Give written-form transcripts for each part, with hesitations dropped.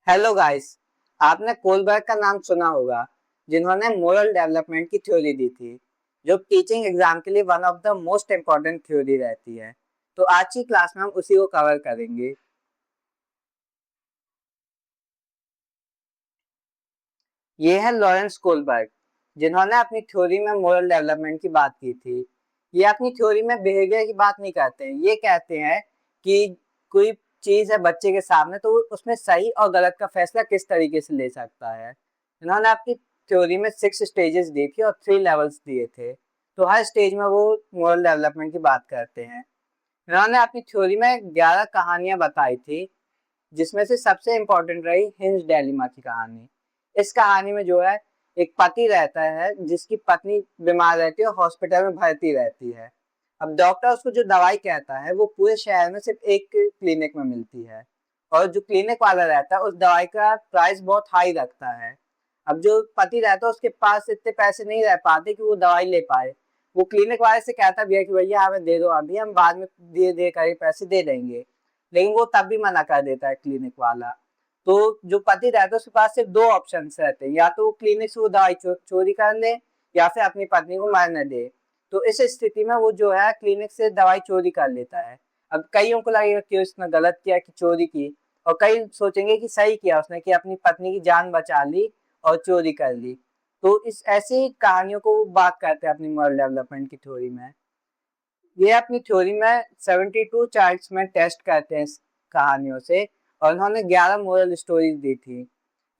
Hello guys. आपने Kohlberg का नाम सुना होगा, जिन्होंने मोरल डेवलपमेंट की थ्योरी दी थी, जो टीचिंग एग्जाम के लिए one of the most important theory रहती है। तो आज की क्लास में हम उसी को कवर करेंगे। ये है लॉरेंस कोलबर्ग, जिन्होंने अपनी थ्योरी में मोरल डेवलपमेंट की बात की थी। ये अपनी थ्योरी में बिहेवियर की बात नहीं करते हैं, ये कहते हैं कि कोई चीज है बच्चे के सामने तो वो उसमें सही और गलत का फैसला किस तरीके से ले सकता है। इन्होंने अपनी थ्योरी में 6 स्टेजेस दी थी और 3 लेवल्स दिए थे। तो हर स्टेज में वो मोरल डेवलपमेंट की बात करते हैं। इन्होंने अपनी थ्योरी में 11 कहानियां बताई थी, जिसमें से सबसे इम्पोर्टेंट रही हिंज डेलिमा की कहानी। इस कहानी में जो है, एक पति रहता है जिसकी पत्नी बीमार रहती है और हॉस्पिटल में भर्ती रहती है। अब डॉक्टर उसको जो दवाई कहता है वो पूरे शहर में सिर्फ एक क्लिनिक में मिलती है, और जो क्लिनिक वाला रहता है उस दवाई का प्राइस बहुत हाई रखता है। अब जो पति रहता है उसके पास इतने पैसे नहीं रह पाते कि वो दवाई ले पाए। वो क्लिनिक वाले से कहता भी है कि भैया हमें दे दो, अभी हम बाद में धीरे धीरे करके पैसे दे देंगे, लेकिन वो तब भी मना कर देता है क्लिनिक वाला। तो जो पति रहता है उसके पास सिर्फ 2 ऑप्शन रहते हैं, या तो वो क्लिनिक से वो दवाई चोरी कर ले या फिर अपनी पत्नी को मारने दे। तो इस स्थिति में वो जो है क्लिनिक से दवाई चोरी कर लेता है। अब कईयों को लगेगा कि उसने गलत किया कि चोरी की, और कई सोचेंगे कि सही किया उसने कि अपनी पत्नी की जान बचा ली और चोरी कर ली। तो इस ऐसी कहानियों को बात करते हैं अपनी मॉरल डेवलपमेंट की थ्योरी में। ये अपनी थ्योरी में 72 चार्ट्स में टेस्ट करते हैं इस कहानियों से, और इन्होंने 11 मोरल स्टोरीज दी थी।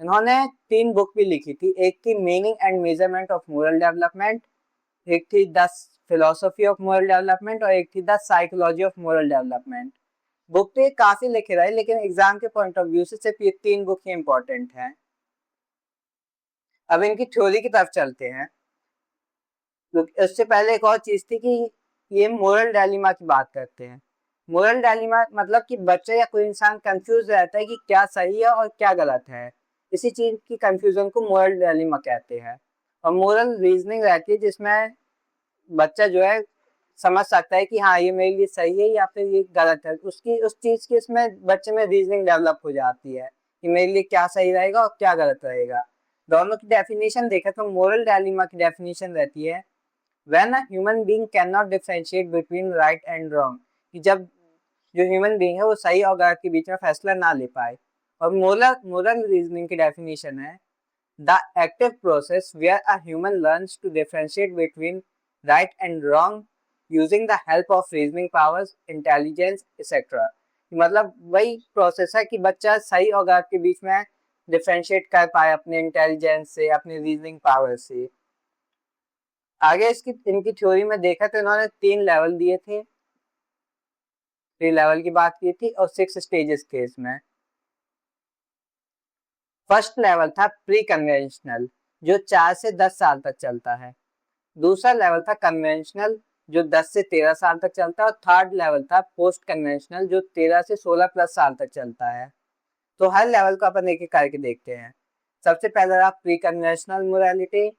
इन्होंने 3 बुक भी लिखी थी, एक थी meaning and measurement of moral development, एक थी the philosophy of moral development, और एक थी the psychology of moral development. Book तो ये काफी लिखे रहे, लेकिन एग्जाम के पॉइंट ऑफ व्यू से सिर्फ ये 3 बुक ही इंपॉर्टेंट हैं। अब इनकी थ्योरी की तरफ चलते हैं। तो उससे पहले एक और चीज थी कि ये मोरल डायलिमा की बात करते हैं। मोरल डायलिमा मतलब कि बच्चा या कोई इंसान कंफ्यूज रहता है कि क्या सही है और क्या गलत है। इसी चीज की कंफ्यूजन को मोरल डायलिमा कहते हैं। और मोरल रीजनिंग रहती है, जिसमें बच्चा जो है समझ सकता है कि हाँ ये मेरे लिए सही है या फिर ये गलत है। उसकी उस चीज की इसमें बच्चे में रीजनिंग डेवलप हो जाती है कि मेरे लिए क्या सही रहेगा और क्या गलत रहेगा। दोनों की डेफिनेशन देखें तो मोरल डायलिमा की डेफिनेशन रहती है, when a human being cannot differentiate between right and wrong, कि जब जो ह्यूमन बीइंग है वो सही और गलत के बीच में फैसला ना ले पाए। और मोरल मोरल रीजनिंग की डेफिनेशन है, the active process where a human learns to differentiate between right and wrong using the help of reasoning powers, intelligence etcetera. मतलब वही प्रोसेस है कि बच्चा सही और गलत के बीच में डिफरेंशिएट कर पाए अपने इंटेलिजेंस से, अपने रीजनिंग पावर से। आगे इसकी इनकी थ्योरी में देखा तो इन्होंने 3 लेवल दिए थे, 3 लेवल की बात की थी, और 6 स्टेजेस थे इसमें। फर्स्ट लेवल था प्री कन्वेंशनल, जो 4 से 10 साल तक चलता है। दूसरा लेवल था कन्वेंशनल, जो 10 से 13 साल तक चलता है। और थर्ड लेवल था पोस्ट कन्वेंशनल, जो 13 से 16 प्लस साल तक चलता है। तो हर लेवल को अपन एक एक करके देखते हैं। सबसे पहला रहा प्री कन्वेंशनल मोरालिटी,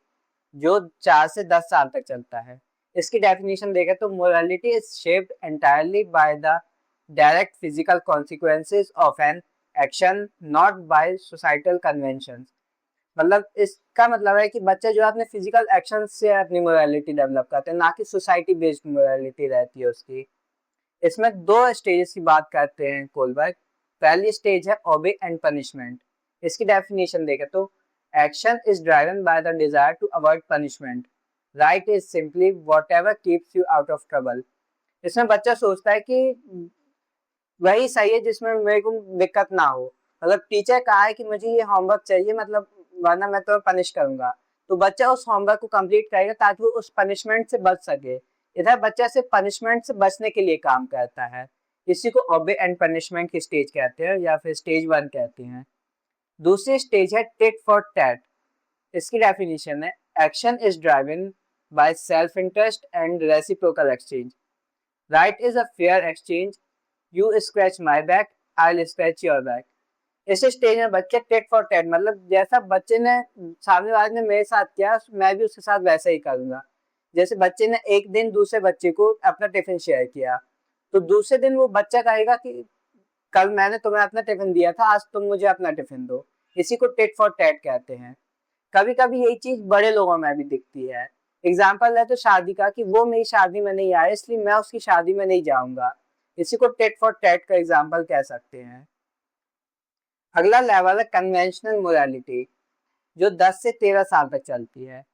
जो 4 से 10 साल तक चलता है। इसकी डेफिनेशन देखें तो morality is shaped entirely by the direct physical consequences of an action, not by societal conventions. मतलब इसका मतलब है कि बच्चे जो अपने फिजिकल एक्शन से अपनी मोरालिटी डेवलप करते हैं, ना कि सोसाइटी बेस्ड मोरालिटी रहती है उसकी। इसमें 2 स्टेजेस की बात करते हैं कोलबर्ग। पहली स्टेज है ओबे एंड पनिशमेंट। इसकी डेफिनेशन देखें तो action is driven by the desire to avoid punishment, right is simply whatever keeps you out of trouble. इसमें बच्चा सोचता है कि वही सही है जिसमें मेरे को दिक्कत ना हो। मतलब टीचर कहा है कि मुझे ये होमवर्क चाहिए, मतलब वरना मैं तो पनिश करूंगा, तो बच्चा उस होमवर्क को कंप्लीट करेगा ताकि वो उस पनिशमेंट से बच सके। इधर बच्चा सिर्फ पनिशमेंट से बचने के लिए काम करता है। इसी को ओबे एंड पनिशमेंट की स्टेज कहते हैं, या फिर स्टेज 1 कहते हैं। दूसरी स्टेज है टिट फॉर टैट। इसकी डेफिनेशन है, action is driven by self interest and reciprocal exchange, right is a fair exchange, you scratch my back, I will scratch your back. इस स्टेज में बच्चे टेट फॉर टेट, मतलब जैसा बच्चे ने सामने वाले ने मेरे साथ किया मैं भी उसके साथ वैसा ही करूंगा। जैसे बच्चे ने एक दिन दूसरे बच्चे को अपना टिफिन शेयर किया, तो दूसरे दिन वो बच्चा कहेगा कि कल मैंने तुम्हें अपना टिफिन दिया था, आज तुम मुझे अपना टिफिन दो। इसी को टिट फॉर टैट कहते हैं। कभी कभी यही चीज बड़े लोगों में भी दिखती है। एग्जाम्पल है तो शादी का, कि वो मेरी शादी में नहीं आया इसलिए मैं उसकी शादी में नहीं जाऊंगा। इसी को टिट फॉर टैट का एग्जाम्पल कह सकते हैं। अगला लेवल है कन्वेंशनल मोरालिटी, जो 10 से 13 साल तक चलती है।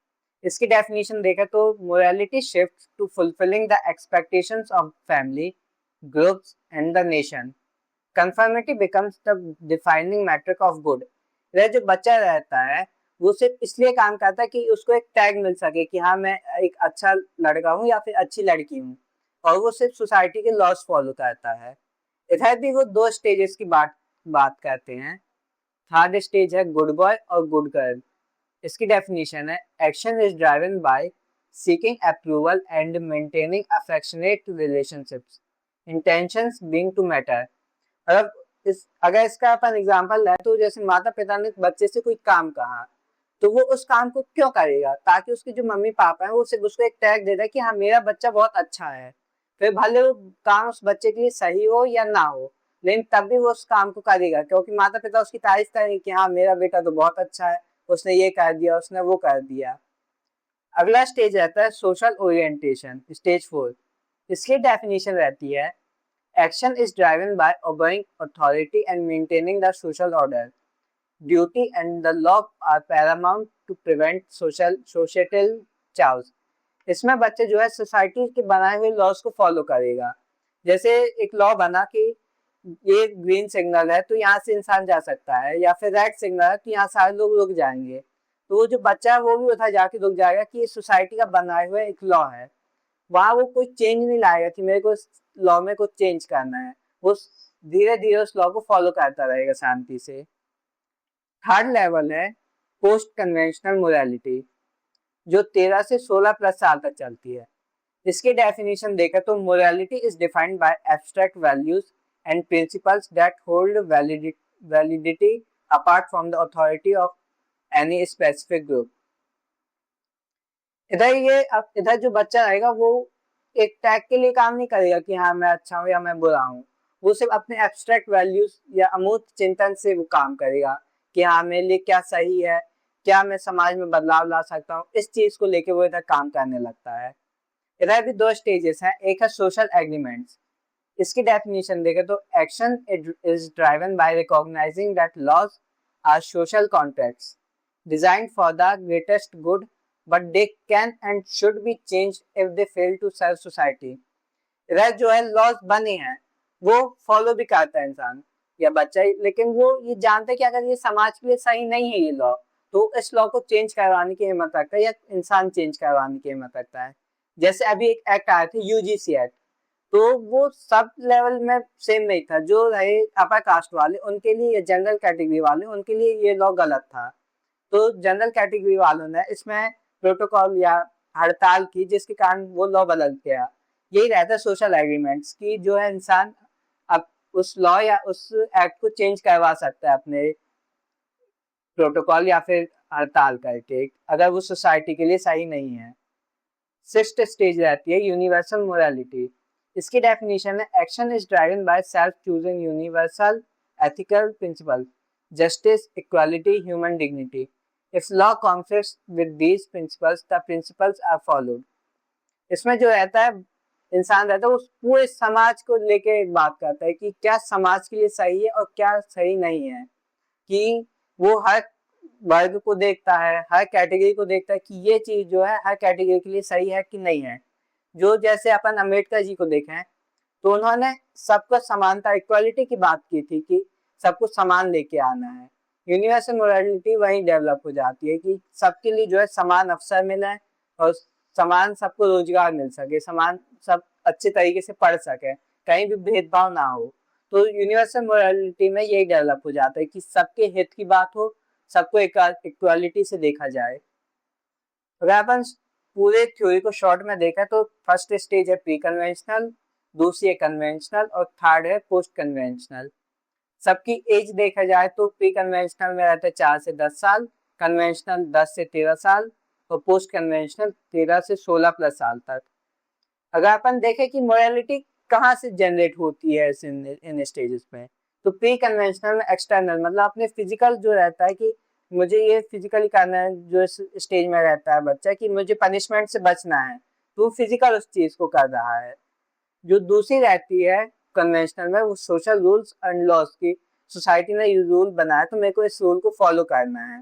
इसकी डेफिनेशन देखें तो morality shift to fulfilling the expectations of family, groups and the nation. Conformity becomes the defining metric of good. यह जो बच्चा रहता है वो सिर्फ इसलिए काम करता है कि उसको एक टैग मिल सके कि हाँ मैं एक अच्छा लड़का हूँ या फिर अच्छी लड़की हूँ, और वो सिर्फ सोसाइटी के लॉज फॉलो करता है। इधर भी वो दो स्टेजेस की बात करते हैं। थर्ड स्टेज है गुड बॉय और गुड गर्ल। इसकी डेफिनेशन है action is driven by seeking approval and maintaining affectionate relationships, intentions being to matter. अगर इसका अपन एग्जांपल लें तो जैसे माता पिता ने बच्चे से कोई काम कहा, तो वो उस काम को क्यों करेगा? ताकि उसके जो मम्मी पापा हैं वो सिर्फ उसको एक टैग दे दे कि हाँ मेरा बच्चा बहुत अच्छा है। फिर भले वो काम उस बच्चे के लिए सही हो या ना हो, लेकिन तब भी वो उस काम को करेगा, क्योंकि माता पिता उसकी तारीफ करेंगे कि हाँ मेरा बेटा तो बहुत अच्छा है, उसने ये कर दिया, उसने वो कर दिया। अगला स्टेज रहता है सोशल ओरिएंटेशन, स्टेज 4। इसकी डेफिनेशन रहती है action is driven by obeying authority and maintaining the social order. Duty and the law are paramount to prevent social chaos. इसमें बच्चे जो है सोसाइटी के बनाए हुए लॉज को फॉलो करेगा। जैसे एक लॉ बना कि ये ग्रीन सिग्नल है तो यहाँ से इंसान जा सकता है, या फिर रेड सिग्नल है तो यहाँ सारे लोग रुक जाएंगे, तो वो जो बच्चा है वो भी उधर जाके रुक जाएगा कि ये सोसाइटी का बनाए हुए एक लॉ है। वहां वो कोई चेंज नहीं लाएगा कि मेरे को लॉ में कुछ चेंज करना है, वो धीरे धीरे उस लॉ को फॉलो करता रहेगा शांति से। थर्ड लेवल है पोस्ट कन्वेंशनल मोरालिटी, जो 13 से 16 प्लस साल तक चलती है। इसकी डेफिनेशन देखें तो morality is defined by abstract values and principles that hold validity apart from the authority of any specific group. इधर जो बच्चा रहेगा वो एक टैग के लिए काम नहीं करेगा कि हाँ मैं अच्छा हूँ या मैं बुरा हूँ। वो सिर्फ अपने एब्स्ट्रैक्ट वैल्यूज या अमूर्त चिंतन से वो काम करेगा कि हाँ मेरे लिए क्या सही है, क्या मैं समाज में बदलाव ला सकता हूँ, इस चीज को लेके वो इधर काम करने लगता है। इधर भी दो स्टेजेस हैं, एक है सोशल एग्रीमेंट्स। इसकी डेफिनेशन देखें तो action is driven by recognising that laws are social contracts designed for the greatest good but they can and should be changed if they fail to serve society. इधर जो है laws बने हैं वो follow भी करता है इंसान या बच्चा, लेकिन वो ये जानता है कि अगर ये समाज के लिए सही नहीं है ये लॉ, तो इस लॉ को चेंज करवाने की हिम्मत रखता है या इंसान चेंज करवाने की हिम्मत रखता है। जैसे अभी एक एक्ट आया था यूजीसी एक्ट, तो वो सब लेवल में सेम नहीं था। जो रहे अपर कास्ट वाले उनके लिए या जनरल कैटेगरी वाले उनके लिए ये लॉ गलत था, तो जनरल कैटेगरी वालों ने इसमें प्रोटोकॉल या हड़ताल की, जिसके कारण वो लॉ बदल गया। यही रहता है सोशल एग्रीमेंट्स की, जो है इंसान अब उस लॉ या उस एक्ट को चेंज करवा सकता है अपने प्रोटोकॉल या फिर हड़ताल करके, अगर वो सोसाइटी के लिए सही नहीं है। सिक्स्थ स्टेज रहती है यूनिवर्सल मोरालिटी। इसकी डेफिनेशन है action is driven by self choosing universal ethical principle, justice, equality, human dignity. If law conflicts with these principles the principles are followed. इसमें जो रहता है इंसान रहता है वो पूरे समाज को लेके एक बात करता है कि क्या समाज के लिए सही है और क्या सही नहीं है, कि वो हर वर्ग को देखता है, हर कैटेगरी को देखता है कि ये चीज जो है हर कैटेगरी के लिए सही है कि नहीं है। जो जैसे अपन अम्बेडकर जी को देखें तो उन्होंने सबको समानता इक्वालिटी की बात की थी कि सबको समान लेके आना है। यूनिवर्सल मोरालिटी वहीं डेवलप हो जाती है कि सबके लिए जो है समान अवसर मिले और समान सबको रोजगार मिल सके, समान सब अच्छे तरीके से पढ़ सके, कहीं भी भेदभाव ना हो। तो यूनिवर्सल मोरालिटी में यही डेवलप हो जाता है कि सबके हित की बात हो, सबको इक्वालिटी से देखा जाए। अगर अपन पूरे थ्योरी को शॉर्ट में देखा तो फर्स्ट स्टेज है प्री कन्वेंशनल, दूसरी है कन्वेंशनल और थर्ड है पोस्ट कन्वेंशनल। सबकी एज देखा जाए तो प्री कन्वेंशनल में रहता है 4 से 10 साल, कन्वेंशनल 10 से 13 साल और पोस्ट कन्वेंशनल 13 से 16 प्लस साल तक। अगर अपन देखें कि मोरालिटी कहाँ से जनरेट होती है इन स्टेजेस में, तो प्री कन्वेंशनल में एक्सटर्नल मतलब अपने फिजिकल जो रहता है कि मुझे ये फिजिकली करना है, जो स्टेज में रहता है बच्चा कि मुझे पनिशमेंट से बचना है, तो फिजिकल उस चीज को कर रहा है। जो दूसरी रहती है कन्वेंशनल में, वो सोशल रूल्स एंड लॉज की, सोसाइटी ने ये रूल बनाया तो मेरे को इस रूल को फॉलो करना है,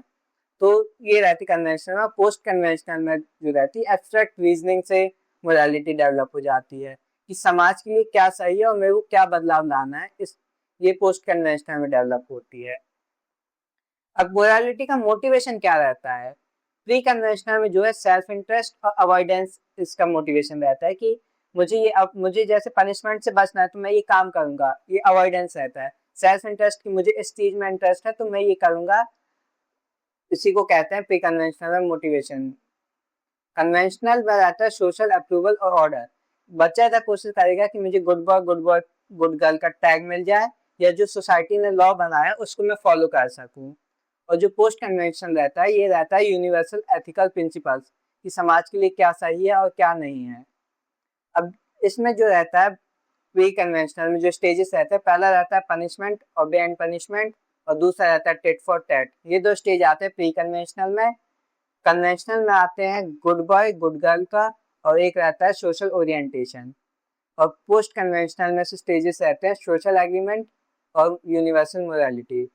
तो ये रहती कन्वेंशनल में। पोस्ट कन्वेंशनल में जो रहती है एब्स्ट्रैक्ट रीजनिंग से मोरालिटी डेवलप हो जाती है कि समाज के लिए क्या सही है और मेरे को क्या बदलाव लाना है, इस ये पोस्ट कन्वेंशनल में डेवलप होती है। अब मोरालिटी का मोटिवेशन क्या रहता है? प्री कन्वेंशनल में जो है सेल्फ इंटरेस्ट और अवॉइडेंस इसका मोटिवेशन रहता है कि मुझे ये, अब मुझे जैसे पनिशमेंट से बचना है तो मैं ये काम करूंगा, ये अवॉइडेंस रहता है। सेल्फ इंटरेस्ट की मुझे इस चीज में इंटरेस्ट है तो मैं ये करूंगा, इसी को कहते हैं प्री कन्वेंशनल मोटिवेशन। कन्वेंशनल में रहता है सोशल अप्रूवल और ऑर्डर। बच्चा ऐसा कोशिश करेगा कि मुझे गुड बॉय गुड गर्ल का टैग मिल जाए, या जो सोसाइटी ने लॉ बनाया उसको मैं फॉलो कर सकूं। और जो पोस्ट कन्वेंशन रहता है, ये रहता है यूनिवर्सल एथिकल प्रिंसिपल्स कि समाज के लिए क्या सही है और क्या नहीं है। अब इसमें जो रहता है प्री कन्वेंशनल में जो स्टेजेस रहते हैं, पहला रहता है पनिशमेंट और बे एंड पनिशमेंट, और दूसरा रहता है टिट फॉर टैट। ये दो स्टेज आते हैं प्री कन्वेंशनल में। कन्वेंशनल में आते हैं गुड बॉय गुड गर्ल का, और एक रहता है सोशल ओरिएंटेशन। और पोस्ट कन्वेंशनल में से स्टेजेस रहते हैं सोशल एग्रीमेंट और यूनिवर्सल मोरालिटी।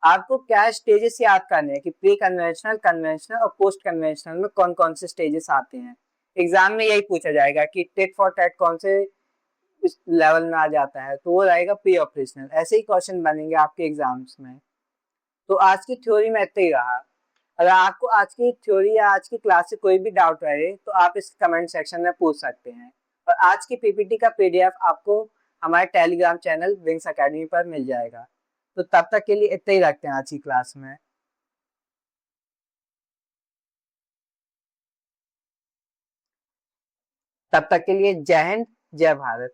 आपको क्या स्टेजेस याद करने हैं कि प्री कन्वेंशनल, कन्वेंशनल और पोस्ट कन्वेंशनल में कौन कौन से स्टेजेस आते हैं। एग्जाम में यही पूछा जाएगा कि टिट फॉर टैट कौन से इस लेवल में आ जाता है, तो वो रहेगा प्री ऑपरेशनल। ऐसे ही क्वेश्चन बनेंगे आपके एग्जाम्स में। तो आज की थ्योरी में इतना ही रहा। अगर आपको आज की थ्योरी या आज की क्लास से कोई भी डाउट रहे तो आप इस कमेंट सेक्शन में पूछ सकते हैं। और आज की पीपीटी का पीडीएफ आपको हमारे टेलीग्राम चैनल विंग्स एकेडमी पर मिल जाएगा। तो तब तक के लिए इतना ही रखते हैं आज की क्लास में। तब तक के लिए जय हिंद, जय भारत।